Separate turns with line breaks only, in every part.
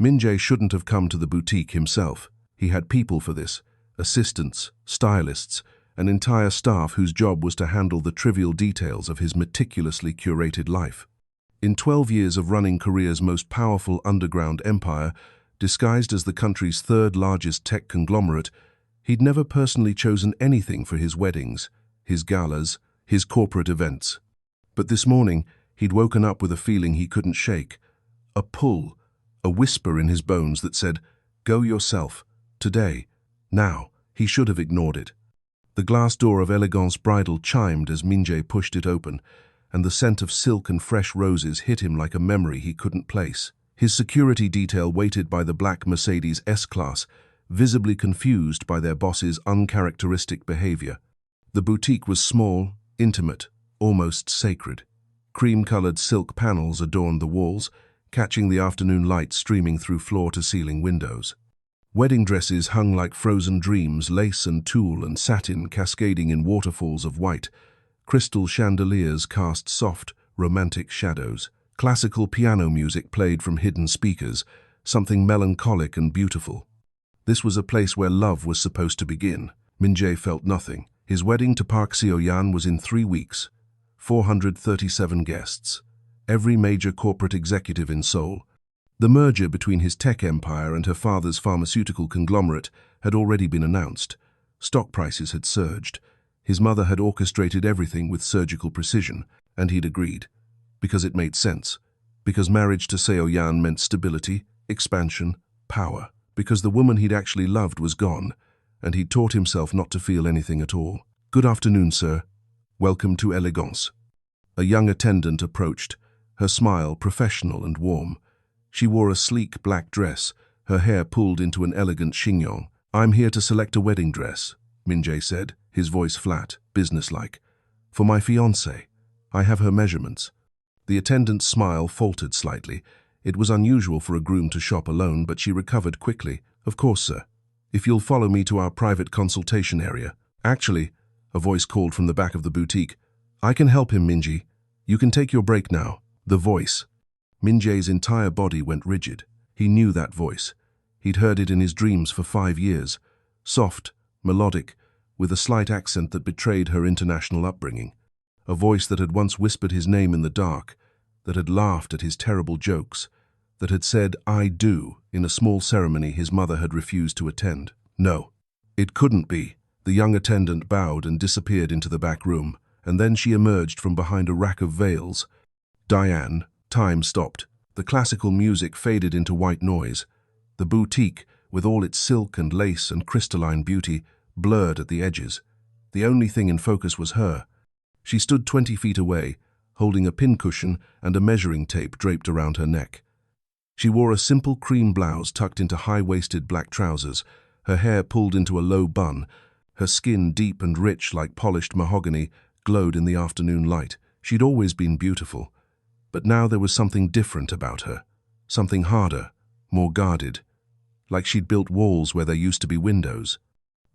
Min-jae shouldn't have come to the boutique himself. He had people for this, assistants, stylists, an entire staff whose job was to handle the trivial details of his meticulously curated life. In 12 years of running Korea's most powerful underground empire, disguised as the country's third-largest tech conglomerate, he'd never personally chosen anything for his weddings, his galas, his corporate events. But this morning, he'd woken up with a feeling he couldn't shake. A pull, a whisper in his bones that said, "Go yourself, today, now." He should have ignored it. The glass door of Elegance Bridal chimed as Min-jae pushed it open, and the scent of silk and fresh roses hit him like a memory he couldn't place. His security detail waited by the black Mercedes S-Class, visibly confused by their boss's uncharacteristic behavior. The boutique was small, intimate, almost sacred. Cream-colored silk panels adorned the walls, catching the afternoon light streaming through floor-to-ceiling windows. Wedding dresses hung like frozen dreams, lace and tulle and satin cascading in waterfalls of white. Crystal chandeliers cast soft, romantic shadows. Classical piano music played from hidden speakers, something melancholic and beautiful. This was a place where love was supposed to begin. Min-jae felt nothing. His wedding to Park Seo-yeon was in 3 weeks. 437 guests. Every major corporate executive in Seoul. The merger between his tech empire and her father's pharmaceutical conglomerate had already been announced. Stock prices had surged. His mother had orchestrated everything with surgical precision, and he'd agreed. Because it made sense. Because marriage to Seo-yeon meant stability, expansion, power. Because the woman he'd actually loved was gone, and he'd taught himself not to feel anything at all. "Good afternoon, sir. Welcome to Elegance." A young attendant approached, her smile professional and warm. She wore a sleek black dress, her hair pulled into an elegant chignon. "I'm here to select a wedding dress," Min-jae said, his voice flat, businesslike. "For my fiancée. I have her measurements." The attendant's smile faltered slightly. It was unusual for a groom to shop alone, but she recovered quickly. "Of course, sir. If you'll follow me to our private consultation area." "Actually," a voice called from the back of the boutique, "I can help him, Min-jae. You can take your break now." The voice. Min-jae's entire body went rigid. He knew that voice. He'd heard it in his dreams for 5 years. Soft, melodic, with a slight accent that betrayed her international upbringing. A voice that had once whispered his name in the dark, that had laughed at his terrible jokes, that had said, "I do," in a small ceremony his mother had refused to attend. No, it couldn't be. The young attendant bowed and disappeared into the back room, and then she emerged from behind a rack of veils. "Diane." Time stopped. The classical music faded into white noise. The boutique, with all its silk and lace and crystalline beauty, blurred at the edges. The only thing in focus was her. She stood 20 feet away, holding a pincushion and a measuring tape draped around her neck. She wore a simple cream blouse tucked into high-waisted black trousers, her hair pulled into a low bun. Her skin, deep and rich like polished mahogany, glowed in the afternoon light. She'd always been beautiful. But now there was something different about her, something harder, more guarded, like she'd built walls where there used to be windows.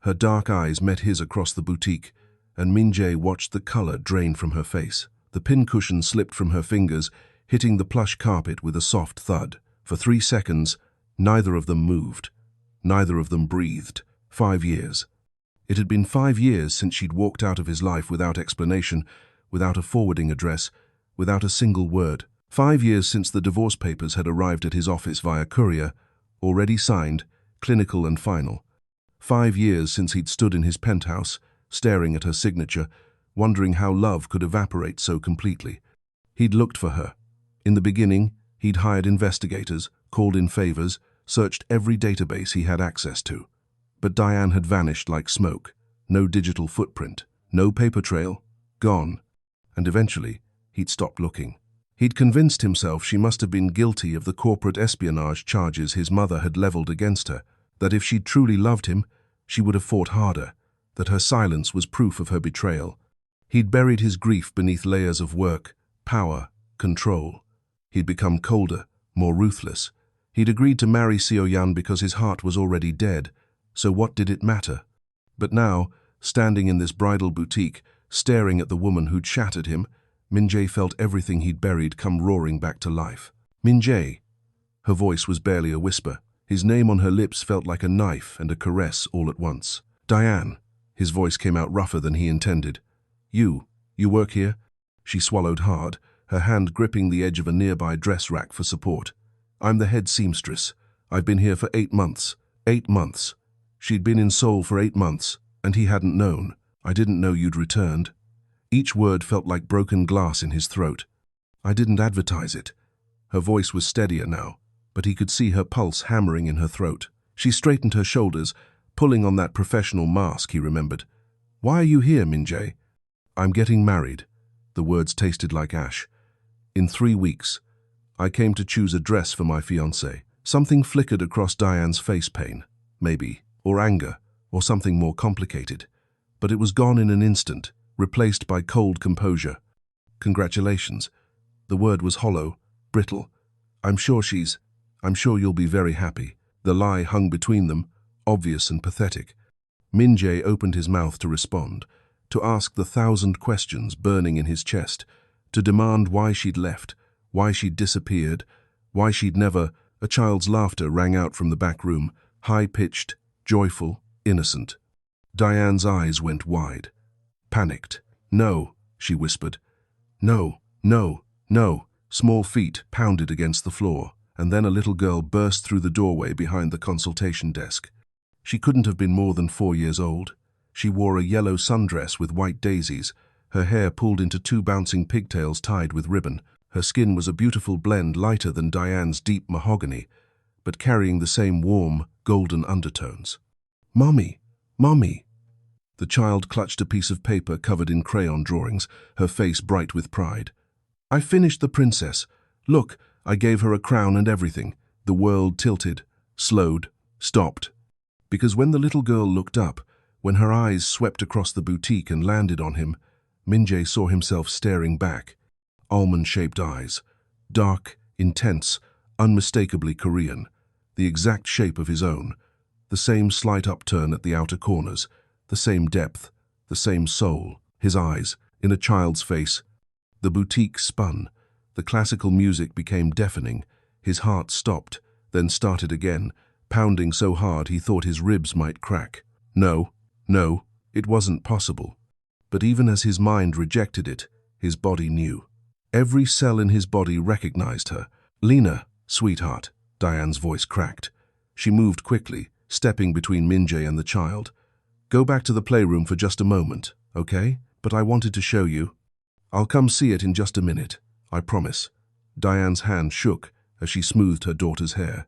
Her dark eyes met his across the boutique, and Min-jae watched the color drain from her face. The pincushion slipped from her fingers, hitting the plush carpet with a soft thud. For 3 seconds, neither of them moved. Neither of them breathed. 5 years. It had been 5 years since she'd walked out of his life without explanation, without a forwarding address, without a single word. 5 years since the divorce papers had arrived at his office via courier, already signed, clinical and final. 5 years since he'd stood in his penthouse, staring at her signature, wondering how love could evaporate so completely. He'd looked for her. In the beginning, he'd hired investigators, called in favors, searched every database he had access to. But Diane had vanished like smoke. No digital footprint, no paper trail, gone. And eventually, he'd stopped looking. He'd convinced himself she must have been guilty of the corporate espionage charges his mother had leveled against her, that if she'd truly loved him, she would have fought harder, that her silence was proof of her betrayal. He'd buried his grief beneath layers of work, power, control. He'd become colder, more ruthless. He'd agreed to marry Seo-yeon because his heart was already dead, so what did it matter? But now, standing in this bridal boutique, staring at the woman who'd shattered him, Min-jae felt everything he'd buried come roaring back to life. "Min-jae." Her voice was barely a whisper. His name on her lips felt like a knife and a caress all at once. "Diane." His voice came out rougher than he intended. You work here?" She swallowed hard, her hand gripping the edge of a nearby dress rack for support. "I'm the head seamstress. I've been here for 8 months. 8 months. She'd been in Seoul for 8 months, and he hadn't known. I didn't know you'd returned." Each word felt like broken glass in his throat. "I didn't advertise it." Her voice was steadier now, but he could see her pulse hammering in her throat. She straightened her shoulders, pulling on that professional mask he remembered. "Why are you here, Min-jae?" "I'm getting married." The words tasted like ash. "In 3 weeks. I came to choose a dress for my fiancé." Something flickered across Diane's face, pain, maybe, or anger, or something more complicated. But it was gone in an instant, replaced by cold composure. "Congratulations." The word was hollow, brittle. I'm sure you'll be very happy." The lie hung between them, obvious and pathetic. Min-jae opened his mouth to respond, to ask the 1,000 questions burning in his chest, to demand why she'd left, why she'd disappeared, why she'd never... A child's laughter rang out from the back room, high-pitched, joyful, innocent. Diane's eyes went wide. Panicked. "No," she whispered. "No, no, no." Small feet pounded against the floor, and then a little girl burst through the doorway behind the consultation desk. She couldn't have been more than 4 years old. She wore a yellow sundress with white daisies, her hair pulled into 2 bouncing pigtails tied with ribbon. Her skin was a beautiful blend, lighter than Diane's deep mahogany, but carrying the same warm, golden undertones. "Mommy! Mommy!" The child clutched a piece of paper covered in crayon drawings, her face bright with pride. "I finished the princess. Look, I gave her a crown and everything." The world tilted, slowed, stopped. Because when the little girl looked up, when her eyes swept across the boutique and landed on him, Min-jae saw himself staring back. Almond-shaped eyes, dark, intense, unmistakably Korean, the exact shape of his own, the same slight upturn at the outer corners, the same depth, the same soul. His eyes, in a child's face. The boutique spun. The classical music became deafening. His heart stopped, then started again, pounding so hard he thought his ribs might crack. No, it wasn't possible. But even as his mind rejected it, his body knew. Every cell in his body recognized her. "Lena, sweetheart," Diane's voice cracked. She moved quickly, stepping between Min-jae and the child. "Go back to the playroom for just a moment, okay? But I wanted to show you. I'll come see it in just a minute, I promise." Diane's hand shook as she smoothed her daughter's hair.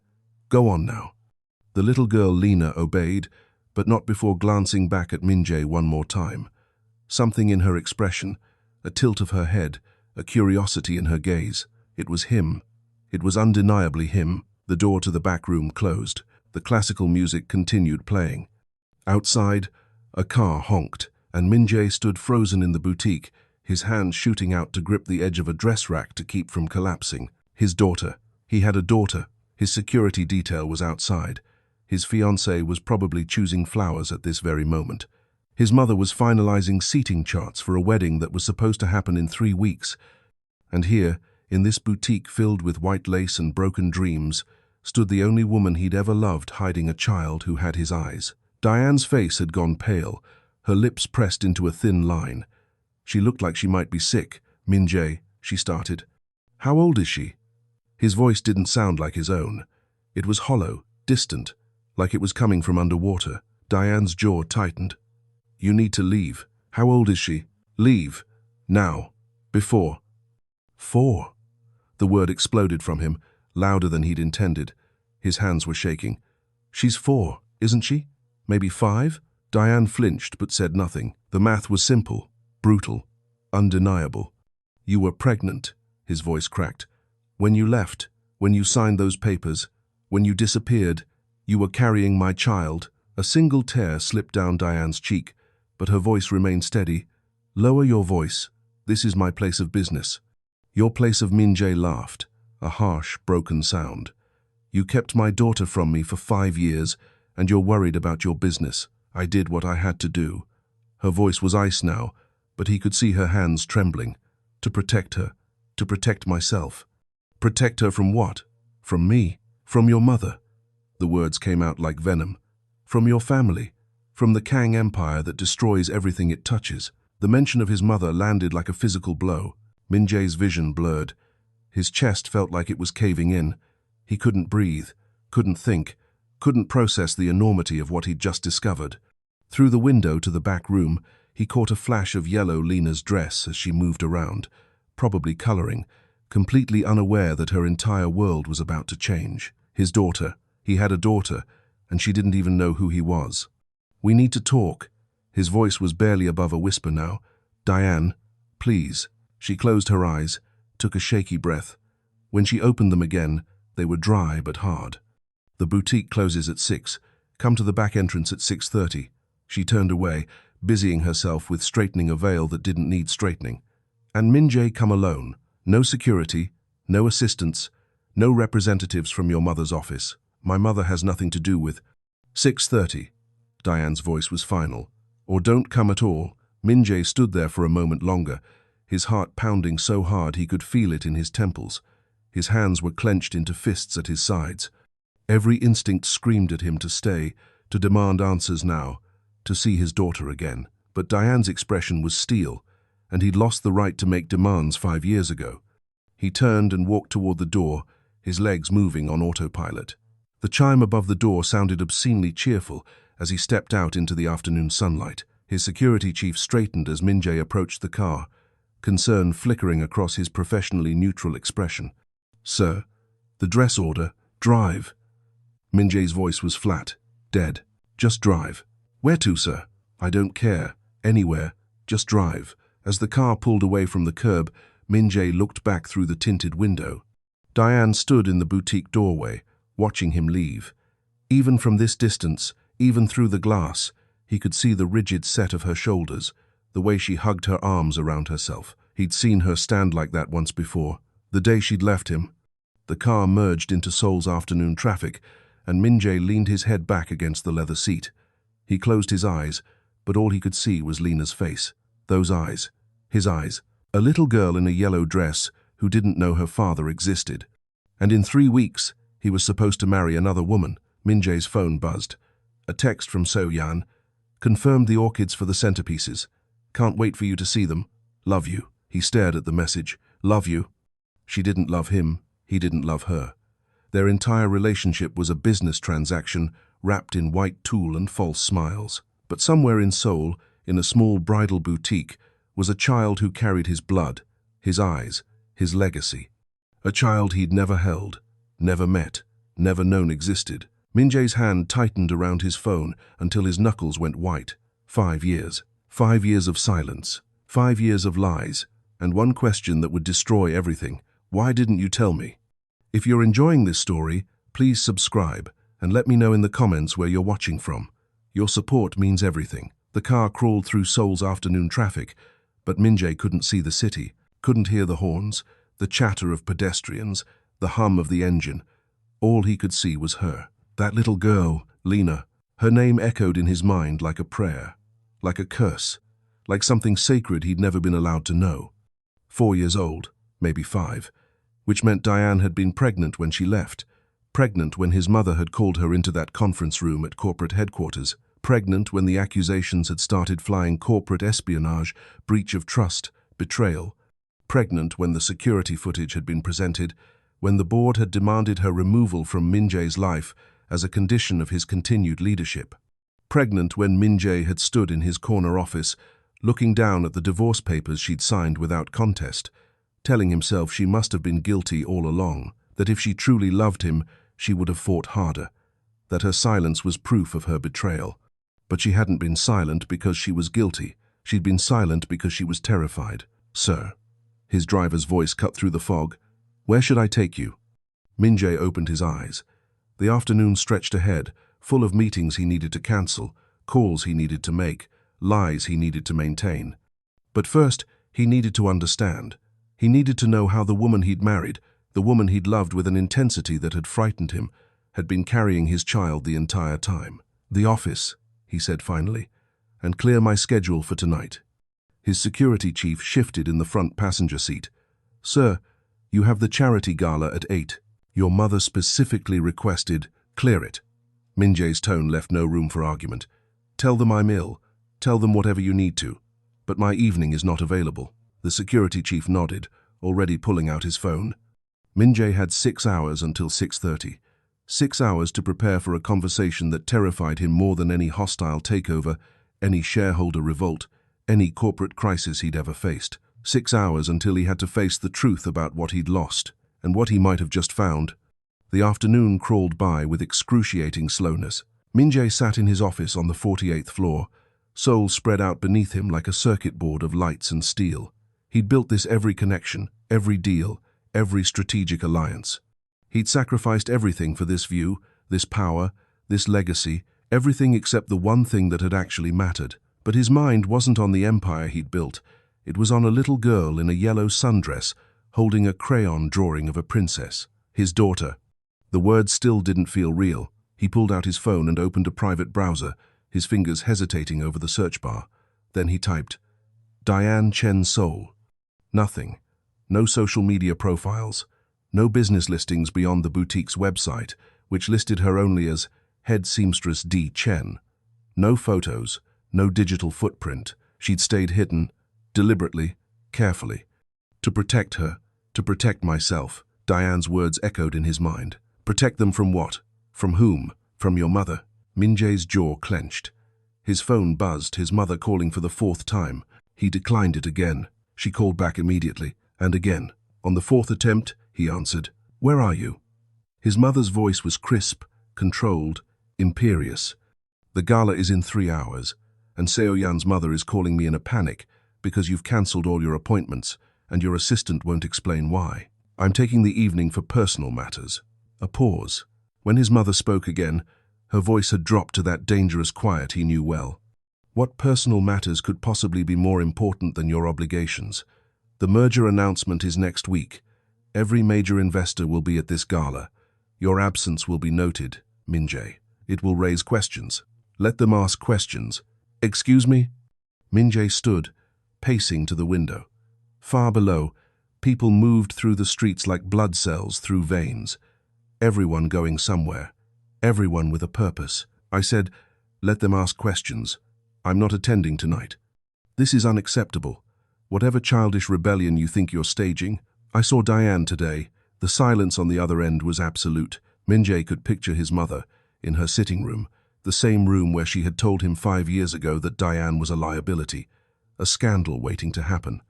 "Go on now." The little girl Lena obeyed, but not before glancing back at Min-jae one more time. Something in her expression, a tilt of her head, a curiosity in her gaze. It was him. It was undeniably him. The door to the back room closed. The classical music continued playing. Outside, a car honked, and Min-jae stood frozen in the boutique, his hand shooting out to grip the edge of a dress rack to keep from collapsing. His daughter. He had a daughter. His security detail was outside. His fiancée was probably choosing flowers at this very moment. His mother was finalizing seating charts for a wedding that was supposed to happen in 3 weeks. And here, in this boutique filled with white lace and broken dreams, stood the only woman he'd ever loved hiding a child who had his eyes. Diane's face had gone pale, her lips pressed into a thin line. She looked like she might be sick. "Min-jae," she started. "How old is she?" His voice didn't sound like his own. It was hollow, distant, like it was coming from underwater. Diane's jaw tightened. "You need to leave." "How old is she?" "Leave. Now. Before." 4. The word exploded from him, louder than he'd intended. His hands were shaking. "She's 4, isn't she? Maybe 5? Diane flinched but said nothing. The math was simple, brutal, undeniable. "You were pregnant," his voice cracked. "When you left, when you signed those papers, when you disappeared, you were carrying my child." A single tear slipped down Diane's cheek, but her voice remained steady. "Lower your voice. This is my place of business." "Your place of..." Min-jae laughed, a harsh, broken sound. "You kept my daughter from me for 5 years, and you're worried about your business. I did what I had to do." Her voice was ice now, but he could see her hands trembling. "To protect her, to protect myself." "Protect her from what?" "From me." From your mother. The words came out like venom. From your family. From the Kang Empire that destroys everything it touches. The mention of his mother landed like a physical blow. Min Jae's vision blurred. His chest felt like it was caving in. He couldn't breathe, couldn't think, couldn't process the enormity of what he'd just discovered. Through the window to the back room, he caught a flash of yellow Lena's dress as she moved around, probably coloring, completely unaware that her entire world was about to change. His daughter. He had a daughter, and she didn't even know who he was. "We need to talk." His voice was barely above a whisper now. "Diane, please." She closed her eyes, took a shaky breath. When she opened them again, they were dry but hard. "The boutique closes at 6. Come to the back entrance at 6:30. She turned away, busying herself with straightening a veil that didn't need straightening. "And Min Jae, come alone. No security, no assistants, no representatives from your mother's office. My mother has nothing to do with." 6:30. Diane's voice was final. "Or don't come at all." Min Jae stood there for a moment longer, his heart pounding so hard he could feel it in his temples. His hands were clenched into fists at his sides. Every instinct screamed at him to stay, to demand answers now, to see his daughter again. But Diane's expression was steel, and he'd lost the right to make demands 5 years ago. He turned and walked toward the door, his legs moving on autopilot. The chime above the door sounded obscenely cheerful as he stepped out into the afternoon sunlight. His security chief straightened as Min Jae approached the car, concern flickering across his professionally neutral expression. "Sir, the dress order, drive." Min Jae's voice was flat, dead. "Just drive." "Where to, sir?" "I don't care. Anywhere. Just drive." As the car pulled away from the curb, Min Jae looked back through the tinted window. Diane stood in the boutique doorway, watching him leave. Even from this distance, even through the glass, he could see the rigid set of her shoulders, the way she hugged her arms around herself. He'd seen her stand like that once before, the day she'd left him. The car merged into Seoul's afternoon traffic, and Min Jae leaned his head back against the leather seat. He closed his eyes, but all he could see was Lena's face. Those eyes. His eyes. A little girl in a yellow dress who didn't know her father existed. And in 3 weeks, he was supposed to marry another woman. Min Jae's phone buzzed. A text from So-Yan. "Confirmed the orchids for the centerpieces. Can't wait for you to see them. Love you." He stared at the message. "Love you." She didn't love him. He didn't love her. Their entire relationship was a business transaction wrapped in white tulle and false smiles. But somewhere in Seoul, in a small bridal boutique, was a child who carried his blood, his eyes, his legacy. A child he'd never held, never met, never known existed. Min Jae's hand tightened around his phone until his knuckles went white. 5 years. 5 years of silence. 5 years of lies. And one question that would destroy everything. Why didn't you tell me? If you're enjoying this story, please subscribe and let me know in the comments where you're watching from. Your support means everything. The car crawled through Seoul's afternoon traffic, but Min Jae couldn't see the city, couldn't hear the horns, the chatter of pedestrians, the hum of the engine. All he could see was her. That little girl, Lena. Her name echoed in his mind like a prayer, like a curse, like something sacred he'd never been allowed to know. 4 years old, maybe 5, which meant Diane had been pregnant when she left, pregnant when his mother had called her into that conference room at corporate headquarters, pregnant when the accusations had started flying: corporate espionage, breach of trust, betrayal, pregnant when the security footage had been presented, when the board had demanded her removal from Min Jae's life as a condition of his continued leadership, pregnant when Min Jae had stood in his corner office, looking down at the divorce papers she'd signed without contest, telling himself she must have been guilty all along, that if she truly loved him, she would have fought harder, that her silence was proof of her betrayal. But she hadn't been silent because she was guilty. She'd been silent because she was terrified. "Sir." His driver's voice cut through the fog. "Where should I take you?" Min Jae opened his eyes. The afternoon stretched ahead, full of meetings he needed to cancel, calls he needed to make, lies he needed to maintain. But first, he needed to understand. He needed to know how the woman he'd married, the woman he'd loved with an intensity that had frightened him, had been carrying his child the entire time. "The office," he said finally, "and clear my schedule for tonight." His security chief shifted in the front passenger seat. "Sir, you have the charity gala at 8. Your mother specifically requested, clear it. Min-jae's tone left no room for argument. Tell them I'm ill. Tell them whatever you need to. But my evening is not available. The security chief nodded, already pulling out his phone. Min-jae had 6 hours until 6:30. 6 hours to prepare for a conversation that terrified him more than any hostile takeover, any shareholder revolt, any corporate crisis he'd ever faced. 6 hours until he had to face the truth about what he'd lost and what he might have just found. The afternoon crawled by with excruciating slowness. Min-jae sat in his office on the 48th floor, soul spread out beneath him like a circuit board of lights and steel. He'd built this every connection, every deal, every strategic alliance. He'd sacrificed everything for this view, this power, this legacy, everything except the one thing that had actually mattered. But his mind wasn't on the empire he'd built. It was on a little girl in a yellow sundress, holding a crayon drawing of a princess. His daughter. The words still didn't feel real. He pulled out his phone and opened a private browser, his fingers hesitating over the search bar. Then he typed, Diane Chen Seoul. Nothing. No social media profiles. No business listings beyond the boutique's website, which listed her only as Head Seamstress D. Chen. No photos, no digital footprint. She'd stayed hidden, deliberately, carefully. To protect her, to protect myself, Diane's words echoed in his mind. Protect them from what? From whom? From your mother? Min-jae's jaw clenched. His phone buzzed, his mother calling for the 4th time. He declined it again. She called back immediately, and again. On the 4th attempt, he answered, Where are you? His mother's voice was crisp, controlled, imperious. The gala is in 3 hours, and Seo-yan's mother is calling me in a panic because you've cancelled all your appointments and your assistant won't explain why. I'm taking the evening for personal matters. A pause. When his mother spoke again, her voice had dropped to that dangerous quiet he knew well. What personal matters could possibly be more important than your obligations? The merger announcement is next week. Every major investor will be at this gala. Your absence will be noted, Min-jae. It will raise questions. Let them ask questions. Excuse me? Min-jae stood, pacing to the window. Far below, people moved through the streets like blood cells through veins. Everyone going somewhere. Everyone with a purpose. I said, let them ask questions. I'm not attending tonight. This is unacceptable. Whatever childish rebellion you think you're staging, I saw Diane today. The silence on the other end was absolute. Min-jae could picture his mother, in her sitting room, the same room where she had told him 5 years ago that Diane was a liability, a scandal waiting to happen,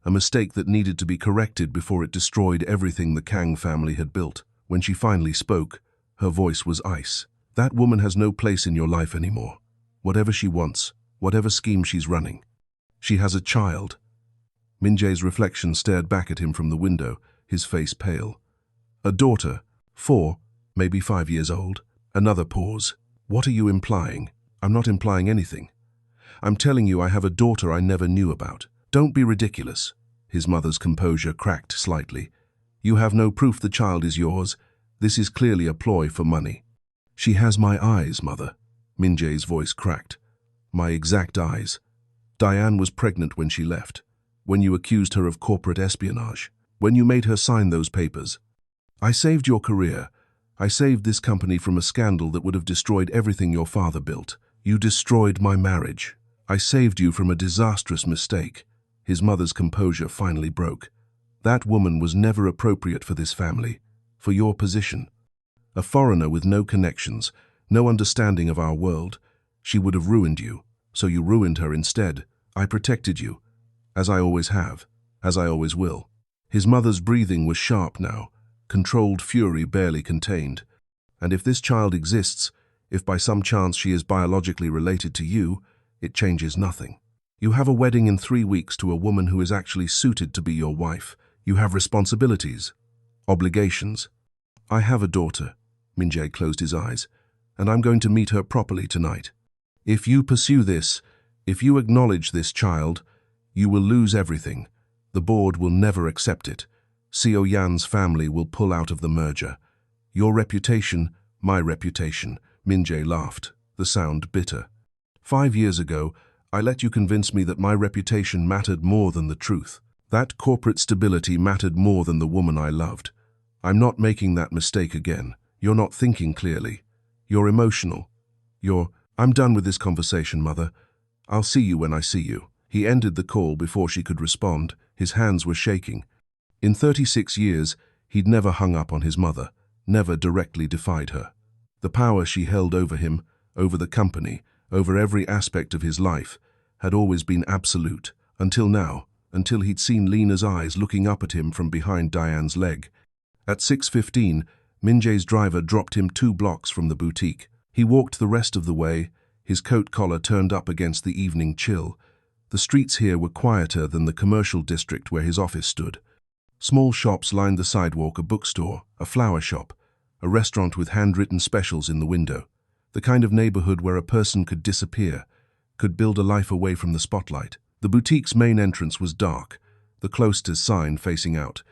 a mistake that needed to be corrected before it destroyed everything the Kang family had built. When she finally spoke, her voice was ice. That woman has no place in your life anymore. Whatever she wants, whatever scheme she's running. She has a child. Min-jae's reflection stared back at him from the window, his face pale. A daughter, 4, maybe 5 years old. Another pause. What are you implying? I'm not implying anything. I'm telling you I have a daughter I never knew about. Don't be ridiculous. His mother's composure cracked slightly. You have no proof the child is yours. This is clearly a ploy for money. She has my eyes, mother. Min-jae's voice cracked. My exact eyes. Diane was pregnant when she left. When you accused her of corporate espionage. When you made her sign those papers. I saved your career. I saved this company from a scandal that would have destroyed everything your father built. You destroyed my marriage. I saved you from a disastrous mistake. His mother's composure finally broke. That woman was never appropriate for this family, for your position. A foreigner with no connections, no understanding of our world. She would have ruined you, so you ruined her instead. I protected you, as I always have, as I always will. His mother's breathing was sharp now, controlled fury barely contained. And if this child exists, if by some chance she is biologically related to you, it changes nothing. You have a wedding in 3 weeks to a woman who is actually suited to be your wife. You have responsibilities, obligations. I have a daughter, Min-jae closed his eyes, and I'm going to meet her properly tonight. If you pursue this, if you acknowledge this child, you will lose everything. The board will never accept it. Seo-yan's family will pull out of the merger. Your reputation, my reputation. Min-jae laughed, the sound bitter. 5 years ago, I let you convince me that my reputation mattered more than the truth. That corporate stability mattered more than the woman I loved. I'm not making that mistake again. You're not thinking clearly. You're emotional. I'm done with this conversation, Mother. I'll see you when I see you." He ended the call before she could respond. His hands were shaking. In 36 years, he'd never hung up on his mother, never directly defied her. The power she held over him, over the company, over every aspect of his life, had always been absolute, until now, until he'd seen Lena's eyes looking up at him from behind Diane's leg. At 6:15, Minjae's driver dropped him 2 blocks from the boutique. He walked the rest of the way, his coat collar turned up against the evening chill. The streets here were quieter than the commercial district where his office stood. Small shops lined the sidewalk, a bookstore, a flower shop, a restaurant with handwritten specials in the window. The kind of neighborhood where a person could disappear, could build a life away from the spotlight. The boutique's main entrance was dark, the cloister's sign facing out.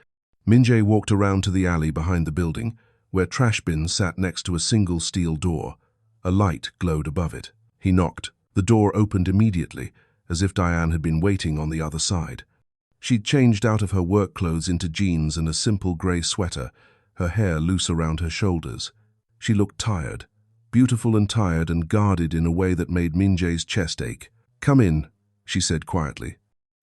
Minjae walked around to the alley behind the building, where trash bins sat next to a single steel door. A light glowed above it. He knocked. The door opened immediately, as if Diane had been waiting on the other side. She'd changed out of her work clothes into jeans and a simple grey sweater, her hair loose around her shoulders. She looked tired, beautiful and tired and guarded in a way that made Minjae's chest ache. "Come in," she said quietly.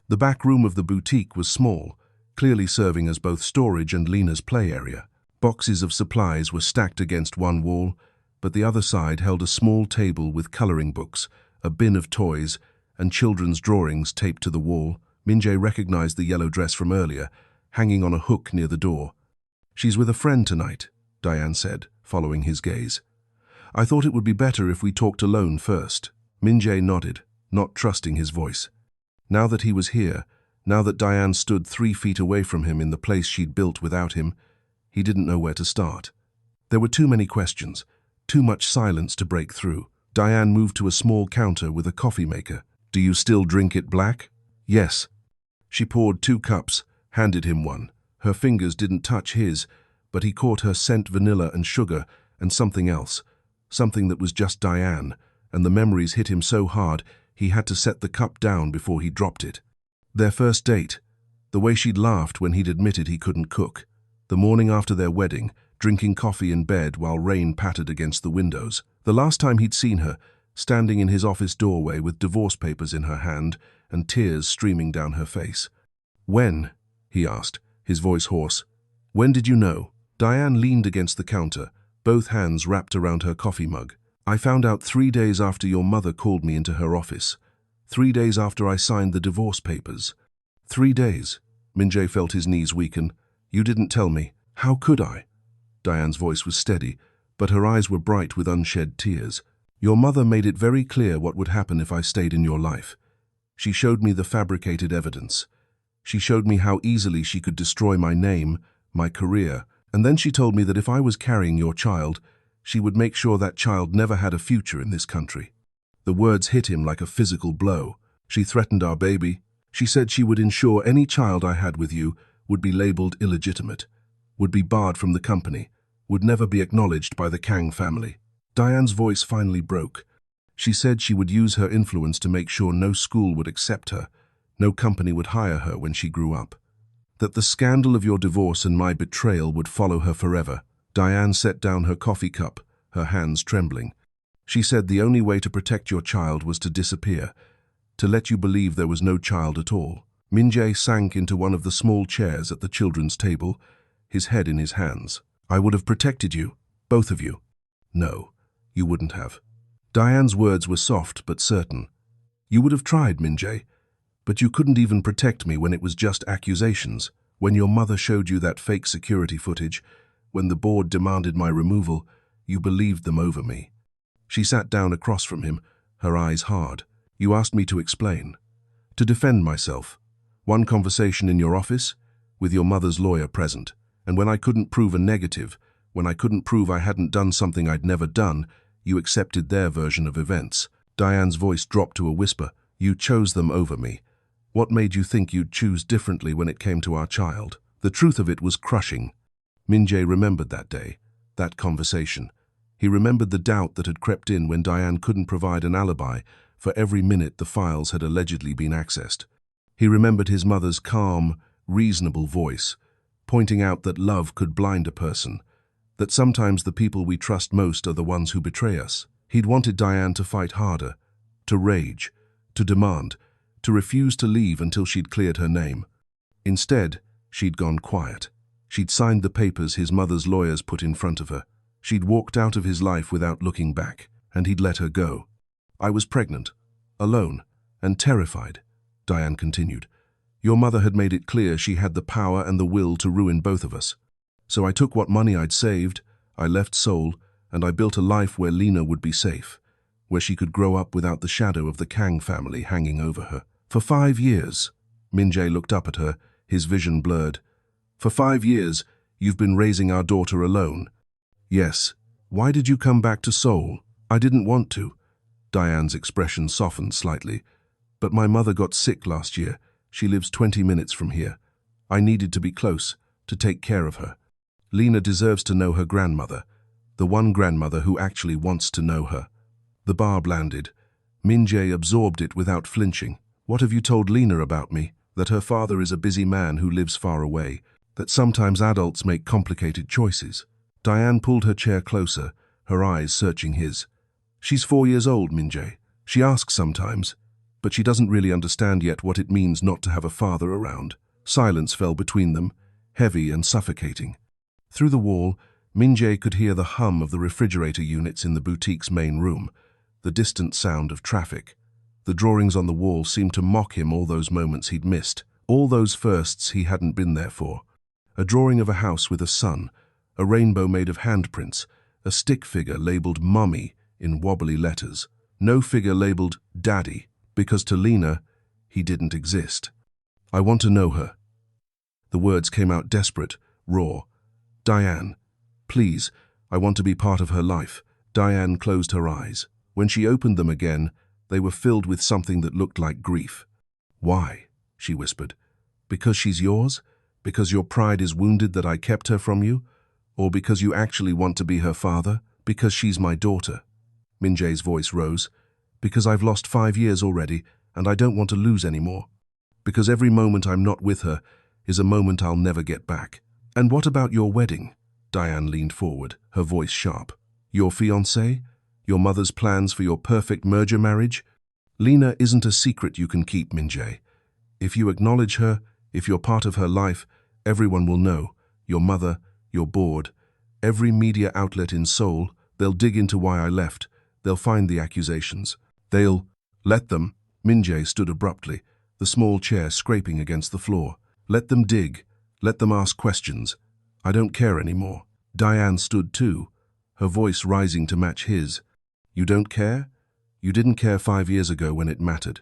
The back room of the boutique was small, clearly serving as both storage and Lena's play area. Boxes of supplies were stacked against one wall, but the other side held a small table with coloring books, a bin of toys, and children's drawings taped to the wall. Minjae recognized the yellow dress from earlier, hanging on a hook near the door. "She's with a friend tonight," Diane said, following his gaze. "I thought it would be better if we talked alone first." Minjae nodded, not trusting his voice. Now that he was here, now that Diane stood 3 feet away from him in the place she'd built without him, he didn't know where to start. There were too many questions, too much silence to break through. Diane moved to a small counter with a coffee maker. "Do you still drink it black?" "Yes." She poured 2 cups, handed him one. Her fingers didn't touch his, but he caught her scent vanilla and sugar and something else, something that was just Diane, and the memories hit him so hard he had to set the cup down before he dropped it. Their first date, the way she'd laughed when he'd admitted he couldn't cook, the morning after their wedding, drinking coffee in bed while rain pattered against the windows, the last time he'd seen her, standing in his office doorway with divorce papers in her hand and tears streaming down her face. "When?" he asked, his voice hoarse. "When did you know?" Diane leaned against the counter, both hands wrapped around her coffee mug. "I found out 3 days after your mother called me into her office. 3 days after I signed the divorce papers." 3 days. Minjae felt his knees weaken. "You didn't tell me. How could I?" Diane's voice was steady, but her eyes were bright with unshed tears. "Your mother made it very clear what would happen if I stayed in your life. She showed me the fabricated evidence. She showed me how easily she could destroy my name, my career, and then she told me that if I was carrying your child, she would make sure that child never had a future in this country." The words hit him like a physical blow. "She threatened our baby. She said she would ensure any child I had with you would be labeled illegitimate, would be barred from the company, would never be acknowledged by the Kang family." Diane's voice finally broke. She said she would use her influence to make sure no school would accept her, no company would hire her when she grew up. That the scandal of your divorce and my betrayal would follow her forever. Diane set down her coffee cup, her hands trembling. She said the only way to protect your child was to disappear, to let you believe there was no child at all. Minjae sank into one of the small chairs at the children's table, his head in his hands. "I would have protected you, both of you." "No, you wouldn't have." Diane's words were soft but certain. "You would have tried, Minjae, but you couldn't even protect me when it was just accusations. When your mother showed you that fake security footage, when the board demanded my removal, you believed them over me." She sat down across from him, her eyes hard. "You asked me to explain, to defend myself. One conversation in your office, with your mother's lawyer present, and when I couldn't prove a negative, when I couldn't prove I hadn't done something I'd never done, you accepted their version of events." Diane's voice dropped to a whisper. "You chose them over me. What made you think you'd choose differently when it came to our child?" The truth of it was crushing. Minjae remembered that day, that conversation. He remembered the doubt that had crept in when Diane couldn't provide an alibi for every minute the files had allegedly been accessed. He remembered his mother's calm, reasonable voice, pointing out that love could blind a person, that sometimes the people we trust most are the ones who betray us. He'd wanted Diane to fight harder, to rage, to demand, to refuse to leave until she'd cleared her name. Instead, she'd gone quiet. She'd signed the papers his mother's lawyers put in front of her. She'd walked out of his life without looking back, and he'd let her go. I was pregnant, alone, and terrified, Diane continued. Your mother had made it clear she had the power and the will to ruin both of us. So I took what money I'd saved, I left Seoul, and I built a life where Lena would be safe, where she could grow up without the shadow of the Kang family hanging over her. For 5 years, Min-jae looked up at her, his vision blurred. For 5 years, you've been raising our daughter alone. Yes. Why did you come back to Seoul? I didn't want to. Diane's expression softened slightly. But my mother got sick last year. She lives 20 minutes from here. I needed to be close, to take care of her. Lena deserves to know her grandmother, the one grandmother who actually wants to know her. The barb landed. Min-jae absorbed it without flinching. What have you told Lena about me? That her father is a busy man who lives far away, that sometimes adults make complicated choices. Diane pulled her chair closer, her eyes searching his. She's 4 years old, Min-jae. She asks sometimes, but she doesn't really understand yet what it means not to have a father around. Silence fell between them, heavy and suffocating. Through the wall, Min-jae could hear the hum of the refrigerator units in the boutique's main room, the distant sound of traffic. The drawings on the wall seemed to mock him all those moments he'd missed, all those firsts he hadn't been there for. A drawing of a house with a sun, a rainbow made of handprints, a stick figure labeled Mummy in wobbly letters. No figure labeled Daddy, because to Lena, he didn't exist. I want to know her. The words came out desperate, raw. Diane, please, I want to be part of her life. Diane closed her eyes. When she opened them again, they were filled with something that looked like grief. Why? She whispered. Because she's yours? Because your pride is wounded that I kept her from you? Or because you actually want to be her father? Because she's my daughter? Min-jae's voice rose. Because I've lost 5 years already, and I don't want to lose any more. Because every moment I'm not with her is a moment I'll never get back. And what about your wedding? Diane leaned forward, her voice sharp. Your fiancé? Your mother's plans for your perfect merger marriage? Lena isn't a secret you can keep, Min-jae. If you acknowledge her, if you're part of her life, everyone will know. Your mother, your board, every media outlet in Seoul, they'll dig into why I left. They'll find the accusations. They'll let them. Min-jae stood abruptly, the small chair scraping against the floor. Let them dig. Let them ask questions. I don't care anymore. Diane stood too, her voice rising to match his. You don't care? You didn't care 5 years ago when it mattered.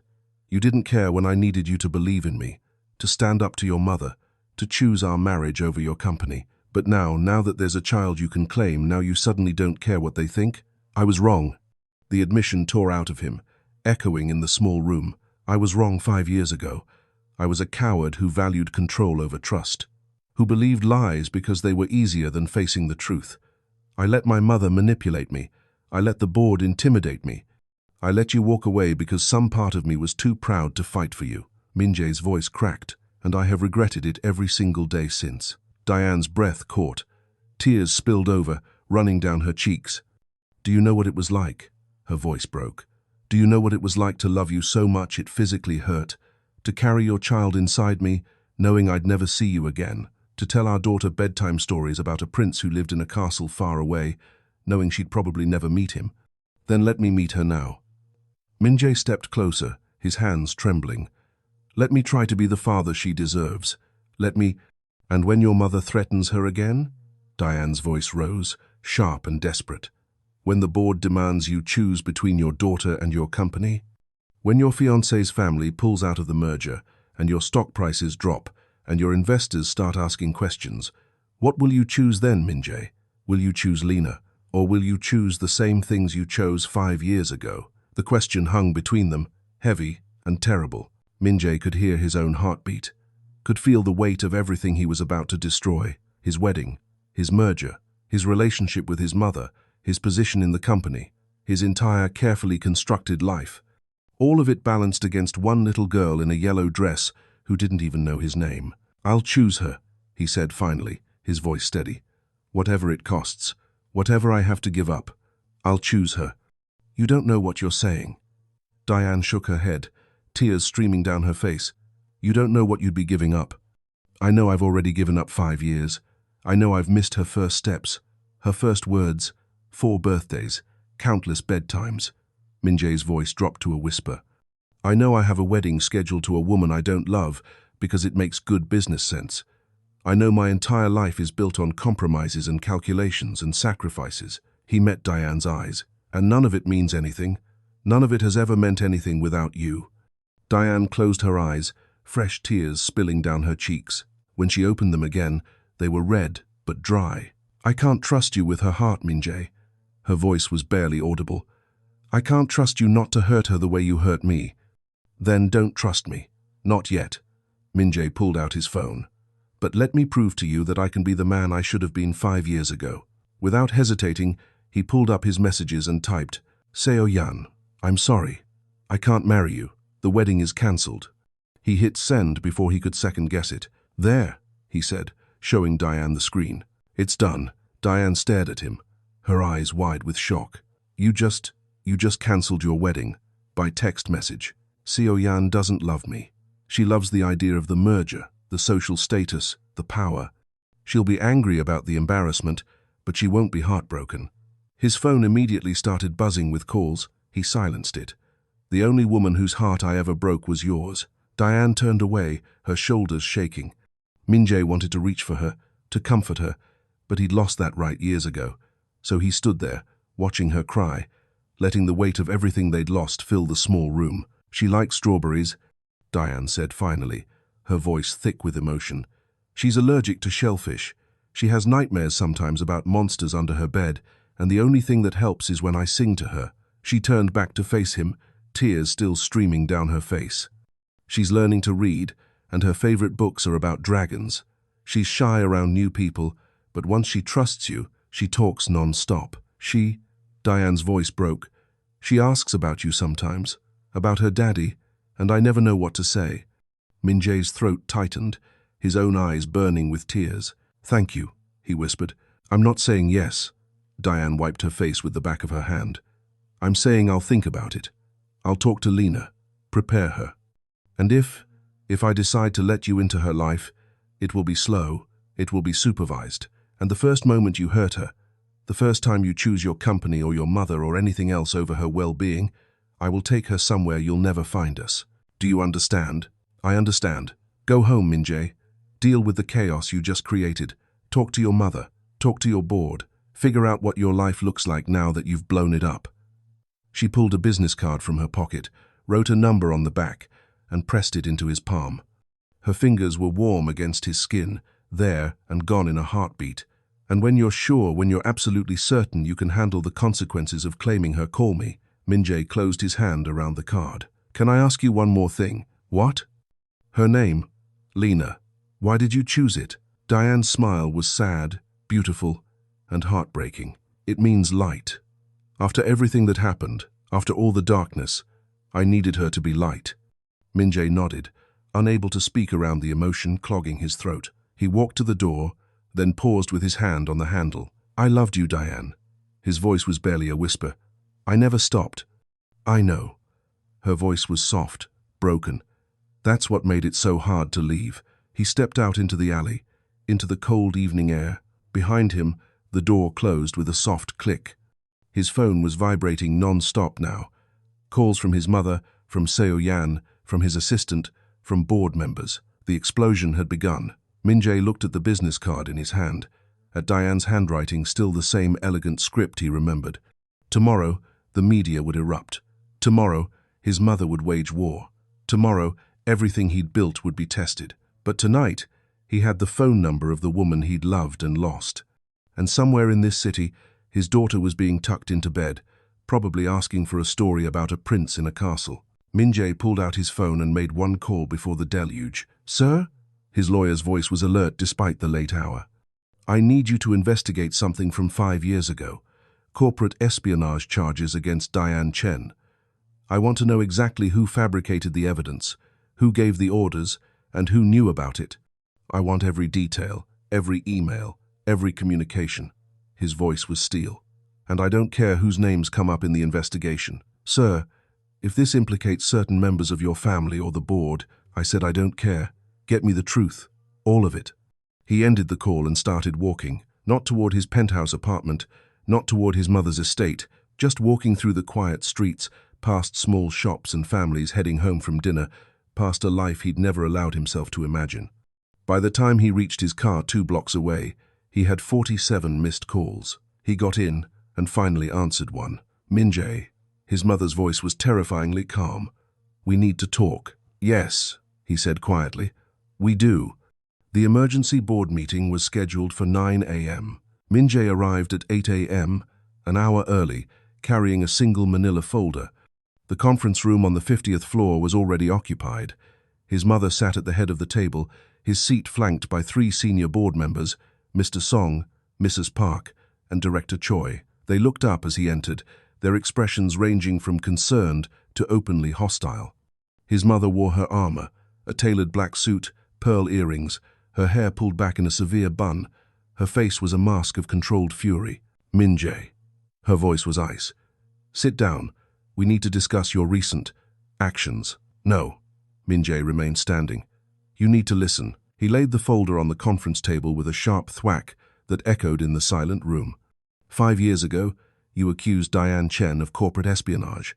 You didn't care when I needed you to believe in me, to stand up to your mother, to choose our marriage over your company. But now that there's a child you can claim, now you suddenly don't care what they think? I was wrong. The admission tore out of him, echoing in the small room. I was wrong 5 years ago. I was a coward who valued control over trust, who believed lies because they were easier than facing the truth. I let my mother manipulate me. I let the board intimidate me. I let you walk away because some part of me was too proud to fight for you. Min-jae's voice cracked, and I have regretted it every single day since. Diane's breath caught. Tears spilled over, running down her cheeks. Do you know what it was like? Her voice broke. Do you know what it was like to love you so much it physically hurt? To carry your child inside me, knowing I'd never see you again? To tell our daughter bedtime stories about a prince who lived in a castle far away, knowing she'd probably never meet him? Then let me meet her now. Min-jae stepped closer, his hands trembling. Let me try to be the father she deserves. Let me... And when your mother threatens her again? Diane's voice rose, sharp and desperate. When the board demands you choose between your daughter and your company? When your fiancé's family pulls out of the merger, and your stock prices drop, and your investors start asking questions, what will you choose then, Min-jae? Will you choose Lena, or will you choose the same things you chose 5 years ago? The question hung between them, heavy and terrible. Min-jae could hear his own heartbeat, could feel the weight of everything he was about to destroy: his wedding, his merger, his relationship with his mother, his position in the company, his entire carefully constructed life. All of it balanced against one little girl in a yellow dress who didn't even know his name. I'll choose her, he said finally, his voice steady. Whatever it costs, whatever I have to give up, I'll choose her. You don't know what you're saying. Diane shook her head, tears streaming down her face. You don't know what you'd be giving up. I know I've already given up 5 years. I know I've missed her first steps, her first words, 4 birthdays, countless bedtimes. Minjae's voice dropped to a whisper. I know I have a wedding scheduled to a woman I don't love because it makes good business sense. I know my entire life is built on compromises and calculations and sacrifices. He met Diane's eyes. And none of it means anything. None of it has ever meant anything without you. Diane closed her eyes, fresh tears spilling down her cheeks. When she opened them again, they were red but dry. I can't trust you with her heart, Minjae. Her voice was barely audible. I can't trust you not to hurt her the way you hurt me. Then don't trust me. Not yet. Minjae pulled out his phone. But let me prove to you that I can be the man I should have been 5 years ago. Without hesitating, he pulled up his messages and typed, Seo-yan, I'm sorry. I can't marry you. The wedding is cancelled. He hit send before he could second-guess it. There, he said, showing Diane the screen. It's done. Diane stared at him, her eyes wide with shock. You just cancelled your wedding. By text message. Seo-yan doesn't love me. She loves the idea of the merger, the social status, the power. She'll be angry about the embarrassment, but she won't be heartbroken. His phone immediately started buzzing with calls. He silenced it. The only woman whose heart I ever broke was yours. Diane turned away, her shoulders shaking. Minjae wanted to reach for her, to comfort her, but he'd lost that right years ago. So he stood there, watching her cry, letting the weight of everything they'd lost fill the small room. She likes strawberries, Diane said finally, her voice thick with emotion. She's allergic to shellfish. She has nightmares sometimes about monsters under her bed, and the only thing that helps is when I sing to her. She turned back to face him, tears still streaming down her face. She's learning to read, and her favorite books are about dragons. She's shy around new people, but once she trusts you, she talks non-stop. Diane's voice broke. She asks about you sometimes, about her daddy, and I never know what to say. Minjae's throat tightened, his own eyes burning with tears. Thank you, he whispered. I'm not saying yes. Diane wiped her face with the back of her hand. I'm saying I'll think about it. I'll talk to Lena, prepare her. And if I decide to let you into her life, it will be slow, it will be supervised, and the first moment you hurt her, the first time you choose your company or your mother or anything else over her well-being, I will take her somewhere you'll never find us. Do you understand? I understand. Go home, Minjae. Deal with the chaos you just created. Talk to your mother. Talk to your board. Figure out what your life looks like now that you've blown it up. She pulled a business card from her pocket, wrote a number on the back, and pressed it into his palm. Her fingers were warm against his skin, there and gone in a heartbeat. And when you're sure, when you're absolutely certain you can handle the consequences of claiming her, call me. Minjae closed his hand around the card. Can I ask you one more thing? What? Her name? Lena. Why did you choose it? Diane's smile was sad, beautiful, and heartbreaking. It means light. After everything that happened, after all the darkness, I needed her to be light. Minjae nodded, unable to speak around the emotion clogging his throat. He walked to the door, then paused with his hand on the handle. I loved you, Diane. His voice was barely a whisper. I never stopped. I know. Her voice was soft, broken. That's what made it so hard to leave. He stepped out into the alley, into the cold evening air. Behind him, the door closed with a soft click. His phone was vibrating non-stop now. Calls from his mother, from Seo-yan, from his assistant, from board members. The explosion had begun. Minjae looked at the business card in his hand, at Diane's handwriting, still the same elegant script he remembered. Tomorrow, the media would erupt. Tomorrow, his mother would wage war. Tomorrow, everything he'd built would be tested. But tonight, he had the phone number of the woman he'd loved and lost. And somewhere in this city, his daughter was being tucked into bed, probably asking for a story about a prince in a castle. Minjae pulled out his phone and made one call before the deluge. Sir? His lawyer's voice was alert despite the late hour. I need you to investigate something from 5 years ago. Corporate espionage charges against Diane Chen. I want to know exactly who fabricated the evidence, who gave the orders, and who knew about it. I want every detail, every email, every communication. His voice was steel. And I don't care whose names come up in the investigation. Sir, if this implicates certain members of your family or the board, I said I don't care. Get me the truth. All of it. He ended the call and started walking, not toward his penthouse apartment, not toward his mother's estate, just walking through the quiet streets, past small shops and families heading home from dinner, past a life he'd never allowed himself to imagine. By the time he reached his car 2 blocks away, he had 47 missed calls. He got in and finally answered one. Min-jae. His mother's voice was terrifyingly calm. We need to talk. Yes, he said quietly. We do. The emergency board meeting was scheduled for 9 a.m. Min-jae arrived at 8 a.m., an hour early, carrying a single manila folder. The conference room on the 50th floor was already occupied. His mother sat at the head of the table, his seat flanked by 3 senior board members, Mr. Song, Mrs. Park, and Director Choi. They looked up as he entered, their expressions ranging from concerned to openly hostile. His mother wore her armor, a tailored black suit, pearl earrings, her hair pulled back in a severe bun. Her face was a mask of controlled fury. Min-jae. Her voice was ice. Sit down. We need to discuss your recent actions. No. Min-jae remained standing. You need to listen. He laid the folder on the conference table with a sharp thwack that echoed in the silent room. 5 years ago, you accused Diane Chen of corporate espionage.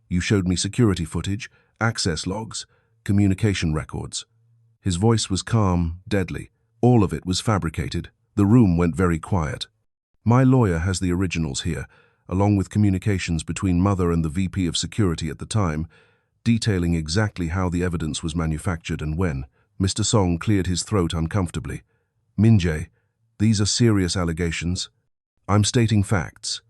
You showed me security footage, access logs, communication records. His voice was calm, deadly. All of it was fabricated. The room went very quiet. My lawyer has the originals here, along with communications between Mother and the VP of Security at the time, detailing exactly how the evidence was manufactured and when. Mr. Song cleared his throat uncomfortably. Min-jae, these are serious allegations. I'm stating facts.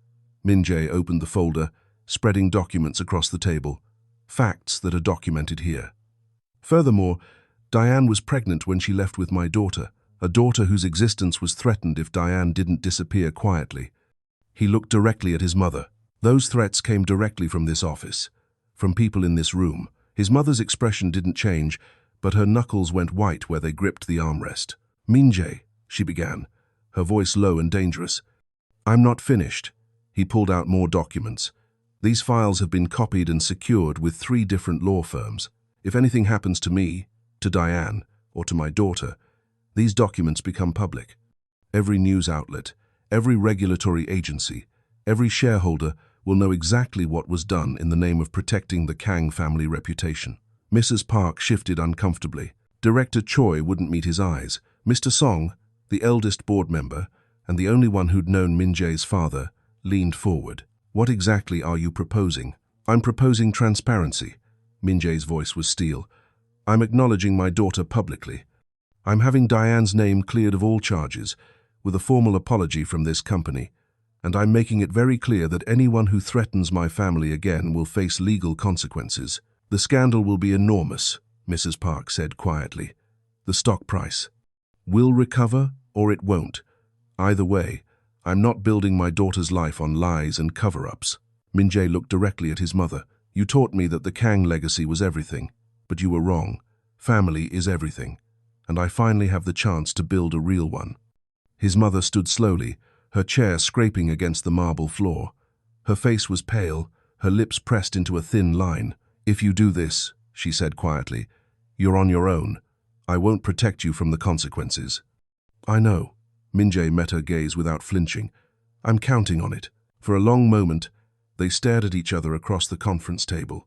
Min-jae opened the folder, spreading documents across the table. Facts that are documented here. Furthermore, Diane was pregnant when she left with my daughter, a daughter whose existence was threatened if Diane didn't disappear quietly. He looked directly at his mother. Those threats came directly from this office, from people in this room. His mother's expression didn't change, but her knuckles went white where they gripped the armrest. Min-jae, she began, her voice low and dangerous. I'm not finished. He pulled out more documents. These files have been copied and secured with 3 different law firms. If anything happens to me, to Diane, or to my daughter, these documents become public. Every news outlet, every regulatory agency, every shareholder will know exactly what was done in the name of protecting the Kang family reputation. Mrs. Park shifted uncomfortably. Director Choi wouldn't meet his eyes. Mr. Song, the eldest board member, and the only one who'd known Min-jae's father, leaned forward. What exactly are you proposing? I'm proposing transparency. Min-jae's voice was steel. I'm acknowledging my daughter publicly. I'm having Diane's name cleared of all charges, with a formal apology from this company, and I'm making it very clear that anyone who threatens my family again will face legal consequences. The scandal will be enormous, Mrs. Park said quietly. The stock price will recover or it won't. Either way, I'm not building my daughter's life on lies and cover-ups. Min-jae looked directly at his mother. You taught me that the Kang legacy was everything, but you were wrong. Family is everything, and I finally have the chance to build a real one. His mother stood slowly, her chair scraping against the marble floor. Her face was pale, her lips pressed into a thin line. If you do this, she said quietly, you're on your own. I won't protect you from the consequences. I know. Min-jae met her gaze without flinching. I'm counting on it. For a long moment, they stared at each other across the conference table.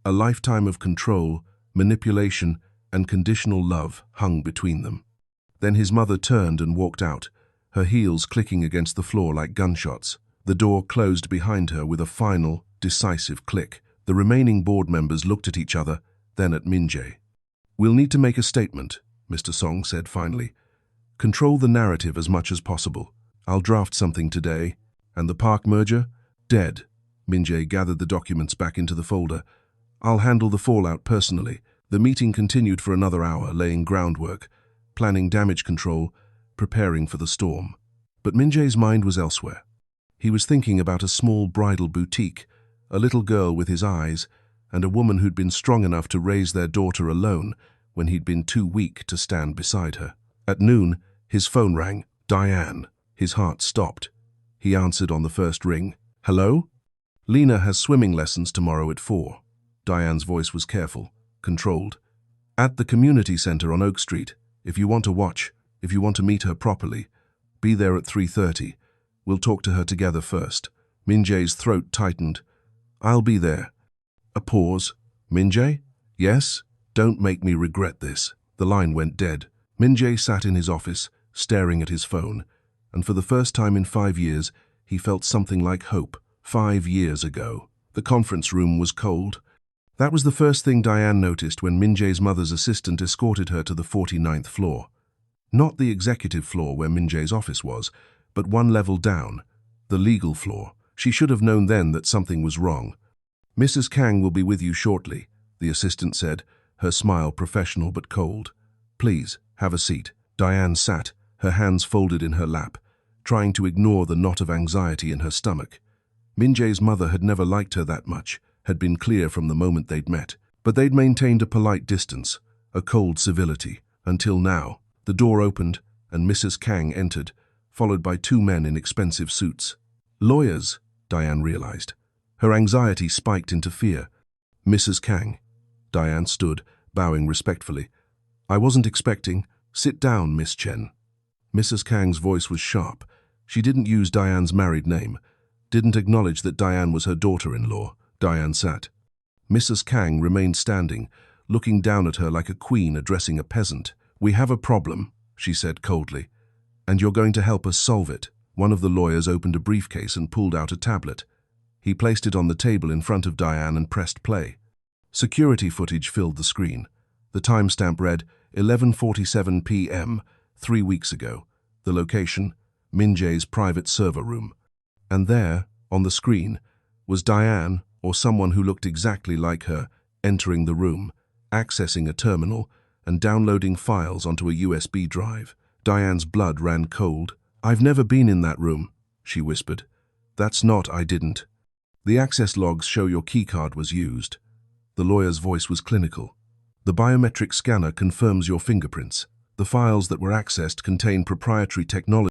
A lifetime of control, manipulation, and conditional love hung between them. Then his mother turned and walked out, her heels clicking against the floor like gunshots. The door closed behind her with a final, decisive click. The remaining board members looked at each other, then at Min-jae. We'll need to make a statement, Mr. Song said finally. Control the narrative as much as possible. I'll draft something today. And the Park merger? Dead. Min-jae gathered the documents back into the folder. I'll handle the fallout personally. The meeting continued for another hour, laying groundwork, planning damage control, preparing for the storm. But Min-jae's mind was elsewhere. He was thinking about a small bridal boutique, a little girl with his eyes, and a woman who'd been strong enough to raise their daughter alone when he'd been too weak to stand beside her. At noon, His phone rang. Diane. His heart stopped. He answered on the first ring. Hello? Lena has swimming lessons tomorrow at 4. Diane's voice was careful, controlled. At the community center on Oak Street. If you want to watch, if you want to meet her properly, be there at 3:30. We'll talk to her together first. Min-jae's throat tightened. I'll be there. A pause. Min-jae? Yes? Don't make me regret this. The line went dead. Min-jae sat in his office, staring at his phone, and for the first time in 5 years, he felt something like hope. 5 years ago. The conference room was cold. That was the first thing Diane noticed when Min-jae's mother's assistant escorted her to the 49th floor. Not the executive floor where Min-jae's office was, but one level down, the legal floor. She should have known then that something was wrong. Mrs. Kang will be with you shortly, the assistant said, her smile professional but cold. Please, have a seat. Diane sat, her hands folded in her lap, trying to ignore the knot of anxiety in her stomach. Min-jae's mother had never liked her that much, had been clear from the moment they'd met, but they'd maintained a polite distance, a cold civility, until now. The door opened, and Mrs. Kang entered, followed by 2 men in expensive suits. Lawyers, Diane realized. Her anxiety spiked into fear. Mrs. Kang. Diane stood, bowing respectfully. I wasn't expecting. Sit down, Miss Chen. Mrs. Kang's voice was sharp. She didn't use Diane's married name, didn't acknowledge that Diane was her daughter-in-law. Diane sat. Mrs. Kang remained standing, looking down at her like a queen addressing a peasant. We have a problem, she said coldly, and you're going to help us solve it. One of the lawyers opened a briefcase and pulled out a tablet. He placed it on the table in front of Diane and pressed play. Security footage filled the screen. The timestamp read 11:47 p.m., 3 weeks ago. The location, Min-jae's private server room. And there, on the screen, was Diane, or someone who looked exactly like her, entering the room, accessing a terminal, and downloading files onto a USB drive. Diane's blood ran cold. I've never been in that room, she whispered. That's not I didn't. The access logs show your keycard was used. The lawyer's voice was clinical. The biometric scanner confirms your fingerprints. The files that were accessed contain proprietary technology.